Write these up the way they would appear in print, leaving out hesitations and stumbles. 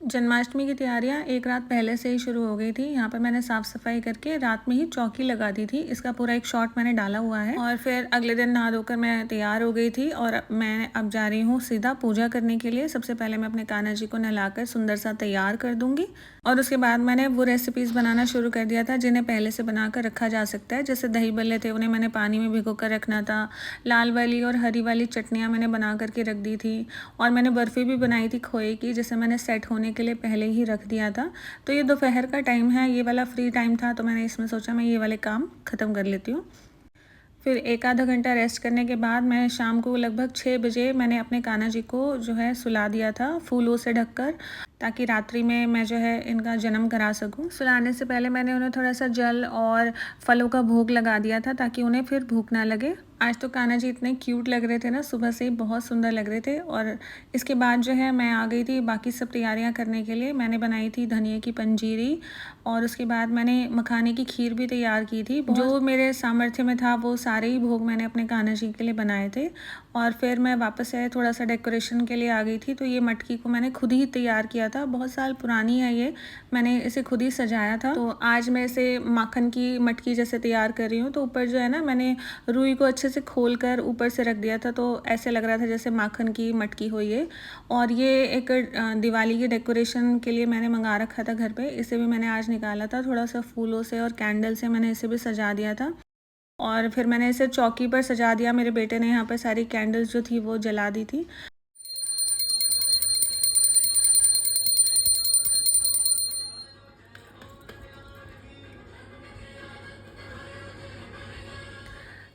जन्माष्टमी की तैयारियां एक रात पहले से ही शुरू हो गई थी। यहाँ पर मैंने साफ़ सफाई करके रात में ही चौकी लगा दी थी। इसका पूरा एक शॉट मैंने डाला हुआ है। और फिर अगले दिन नहा धोकर मैं तैयार हो गई थी और मैं अब जा रही हूँ सीधा पूजा करने के लिए। सबसे पहले मैं अपने कान्हा जी को नहलाकर सुंदर सा तैयार कर दूंगी और उसके बाद मैंने वो रेसिपीज़ बनाना शुरू कर दिया था जिन्हें पहले से बना कर रखा जा सकता है। जैसे दही बल्ले थे, उन्हें मैंने पानी में भिगो कर रखना था। लाल वाली और हरी वाली चटनियाँ मैंने बना करके रख दी थी और मैंने बर्फ़ी भी बनाई थी खोए की, जिसे मैंने सेट होने के लिए पहले ही रख दिया था। तो ये दोपहर का टाइम है, ये वाला फ्री टाइम था, तो मैंने इसमें सोचा मैं ये वाले काम ख़त्म कर लेती हूँ। फिर एक आधा घंटा रेस्ट करने के बाद मैं शाम को लगभग 6 बजे मैंने अपने कान्हा जी को जो है सुला दिया था फूलों से ढककर, ताकि रात्रि में मैं जो है इनका जन्म करा सकूं। सुलाने से पहले मैंने उन्हें थोड़ा सा जल और फलों का भोग लगा दिया था ताकि उन्हें फिर भूख ना लगे। आज तो कान्हा जी इतने क्यूट लग रहे थे ना, सुबह से ही बहुत सुंदर लग रहे थे। और इसके बाद जो है मैं आ गई थी बाकी सब तैयारियां करने के लिए। मैंने बनाई थी धनिया की पंजीरी और उसके बाद मैंने मखाने की खीर भी तैयार की थी। जो मेरे सामर्थ्य में था वो सारे ही भोग मैंने अपने कान्हा जी के लिए बनाए थे। और फिर मैं वापस से थोड़ा सा डेकोरेशन के लिए आ गई थी। तो ये मटकी को मैंने खुद ही तैयार किया था, बहुत साल पुरानी है ये, मैंने इसे खुद ही सजाया था। तो आज मैं इसे माखन की मटकी जैसे तैयार कर रही हूँ। तो ऊपर जो है ना, मैंने रुई को अच्छे से खोल कर ऊपर से रख दिया था, तो ऐसे लग रहा था जैसे माखन की मटकी हो ये। और ये एक दिवाली के डेकोरेशन के लिए मैंने मंगा रखा था घर पे, इसे भी मैंने आज निकाला था। थोड़ा सा फूलों से और कैंडल से मैंने इसे भी सजा दिया था और फिर मैंने इसे चौकी पर सजा दिया। मेरे बेटे ने यहाँ पर सारी कैंडल्स जो थी वो जला दी थी।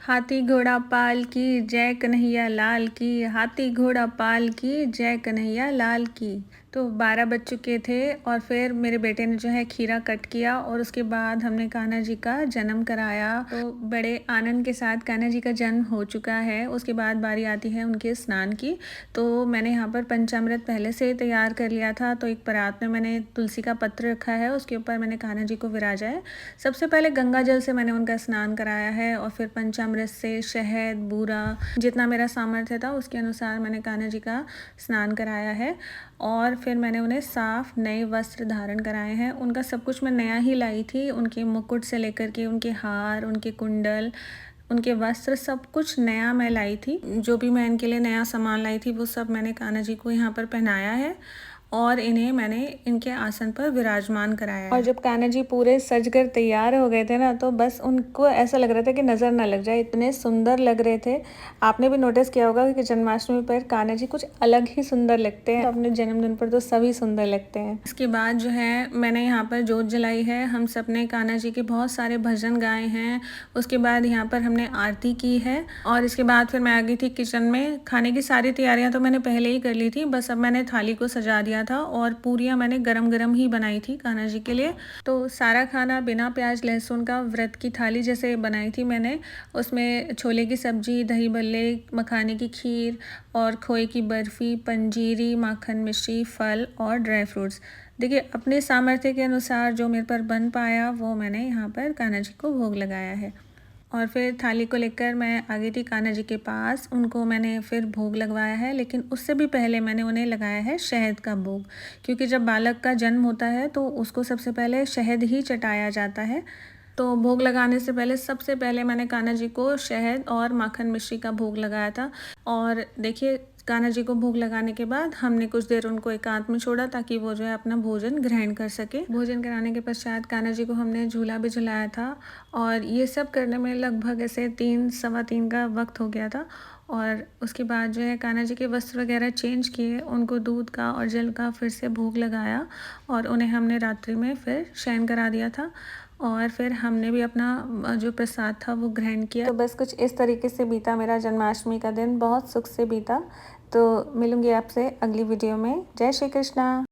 हाथी घोड़ा पाल की जय कन्हैया लाल की, हाथी घोड़ा पाल की जय कन्हैया लाल की। तो 12 बज चुके थे और फिर मेरे बेटे ने जो है खीरा कट किया और उसके बाद हमने कान्हा जी का जन्म कराया। तो बड़े आनंद के साथ कान्हा जी का जन्म हो चुका है। उसके बाद बारी आती है उनके स्नान की। तो मैंने यहाँ पर पंचामृत पहले से ही तैयार कर लिया था। तो एक परात में मैंने तुलसी का पत्र रखा है, उसके ऊपर मैंने कान्हा जी को विराजा है। सबसे पहले गंगा जल से मैंने उनका स्नान कराया है और फिर पंचामृत से, शहद, बूरा, जितना मेरा सामर्थ्य था उसके अनुसार मैंने कान्हा जी का स्नान कराया है। और फिर मैंने उन्हें साफ नए वस्त्र धारण कराए हैं। उनका सब कुछ मैं नया ही लाई थी, उनके मुकुट से लेकर के उनके हार, उनके कुंडल, उनके वस्त्र, सब कुछ नया मैं लाई थी। जो भी मैं इनके लिए नया सामान लाई थी वो सब मैंने कान्हा जी को यहाँ पर पहनाया है और इन्हें मैंने इनके आसन पर विराजमान कराया है। और जब कान्हा जी पूरे सजकर तैयार हो गए थे ना, तो बस उनको ऐसा लग रहा था कि नज़र ना लग जाए, इतने सुंदर लग रहे थे। आपने भी नोटिस किया होगा कि जन्माष्टमी पर कान्हा जी कुछ अलग ही सुंदर लगते हैं। तो अपने जन्मदिन पर तो सभी सुंदर लगते हैं। इसके बाद जो है मैंने यहाँ पर जोत जलाई है। हम सब ने कान्हा जी के बहुत सारे भजन गाए हैं। उसके बाद यहाँ पर हमने आरती की है और इसके बाद फिर मैं आ गई थी किचन में। खाने की सारी तैयारियां तो मैंने पहले ही कर ली थी, बस अब मैंने थाली को सजा दिया था और पूरियां मैंने गरम गरम ही बनाई थी कान्हा जी के लिए। तो सारा खाना बिना प्याज लहसुन का व्रत की थाली जैसे बनाई थी मैंने। उसमें छोले की सब्जी, दही भल्ले, मखाने की खीर और खोए की बर्फ़ी, पंजीरी, माखन मिश्री, फल और ड्राई फ्रूट्स। देखिए, अपने सामर्थ्य के अनुसार जो मेरे पर बन पाया वो मैंने यहाँ पर कान्हा जी को भोग लगाया है। और फिर थाली को लेकर मैं आ गई थी कान्हा जी के पास। उनको मैंने फिर भोग लगवाया है, लेकिन उससे भी पहले मैंने उन्हें लगाया है शहद का भोग, क्योंकि जब बालक का जन्म होता है तो उसको सबसे पहले शहद ही चटाया जाता है। तो भोग लगाने से पहले सबसे पहले मैंने कान्हा जी को शहद और माखन मिश्री का भोग लगाया था। और देखिए, कान्हा जी को भोग लगाने के बाद हमने कुछ देर उनको एकांत में छोड़ा ताकि वो जो है अपना भोजन ग्रहण कर सके। भोजन कराने के पश्चात कान्हा जी को हमने झूला भी झुलाया था और ये सब करने में लगभग ऐसे 3 सवा 3 का वक्त हो गया था। और उसके बाद जो है कान्हा जी के वस्त्र वगैरह चेंज किए, उनको दूध का और जल का फिर से भोग लगाया और उन्हें हमने रात्रि में फिर शयन करा दिया था। और फिर हमने भी अपना जो प्रसाद था वो ग्रहण किया। तो बस कुछ इस तरीके से बीता मेरा जन्माष्टमी का दिन, बहुत सुख से बीता। तो मिलूंगी आपसे अगली वीडियो में। जय श्री कृष्णा।